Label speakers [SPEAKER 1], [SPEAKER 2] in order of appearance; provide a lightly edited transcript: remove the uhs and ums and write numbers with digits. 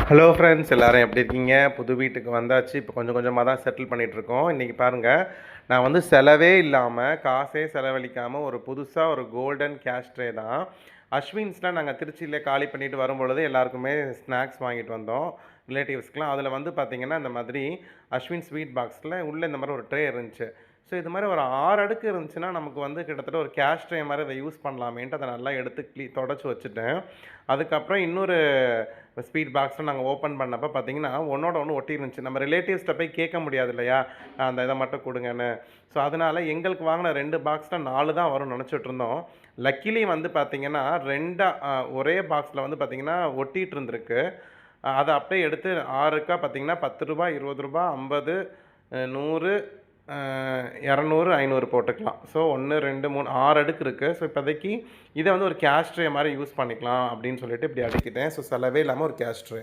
[SPEAKER 1] Hello friends, எல்லோரும் எப்படி இருக்கீங்க? புது வீட்டுக்கு வந்தாச்சு. இப்போ கொஞ்சம் கொஞ்சமாக தான் செட்டில் பண்ணிகிட்ருக்கோம். இன்றைக்கி பாருங்கள், நான் வந்து செலவே இல்லாமல், காசே செலவழிக்காமல் ஒரு புதுசாக ஒரு கோல்டன் கேஷ் ட்ரே தான். அஸ்வின்ஸ்லாம் நாங்கள் திருச்சியில் காலி பண்ணிட்டு வரும்பொழுது எல்லாருக்குமே ஸ்நாக்ஸ் வாங்கிட்டு வந்தோம், ரிலேட்டிவ்ஸ்க்குலாம். அதில் வந்து பார்த்திங்கன்னா, இந்த மாதிரி அஸ்வின் ஸ்வீட் பாக்ஸில் உள்ளே இந்த மாதிரி ஒரு ட்ரே இருந்துச்சு. ஸோ இது மாதிரி ஒரு 6 அடுக்கு இருந்துச்சுன்னா, நமக்கு வந்து கிட்டத்தட்ட ஒரு கேஷ் ட்ரே மாதிரி அதை யூஸ் பண்ணலாமேன்ட்டு அதை நல்லா எடுத்து தொடச்சி வச்சுட்டேன். அதுக்கப்புறம் இன்னொரு ஸ்வீட் பாக்ஸும் நாங்கள் ஓப்பன் பண்ணப்போ பார்த்தீங்கன்னா, ஒன்றோட ஒன்று ஒட்டி இருந்துச்சு. நம்ம ரிலேட்டிவ்ஸ்கிட்ட போய் கேட்க முடியாது இல்லையா, அந்த இதை மட்டும் கொடுங்கன்னு. ஸோ அதனால் எங்களுக்கு வாங்கின 2 பாக்ஸில் 4 தான் வரும்னு நினச்சிட்டு இருந்தோம். லக்கிலி வந்து பார்த்திங்கன்னா, ஒரே பாக்ஸில் வந்து பார்த்திங்கன்னா ஒட்டிகிட்டு இருந்திருக்கு. அதை அப்படியே எடுத்து 6க்கா பார்த்திங்கன்னா ரூ. 10, ரூ. 20, 50, 100, 200, 500 போட்டுக்கலாம். ஸோ 1, 2, 3, 6 அடுக்கு இருக்குது. ஸோ இப்போதைக்கு இதை வந்து ஒரு கேஷ் ட்ரே மாதிரி யூஸ் பண்ணிக்கலாம் அப்படின்னு சொல்லிட்டு இப்படி அடுக்கிட்டேன். ஸோ செலவே இல்லாமல் ஒரு கேஷ் ட்ரே.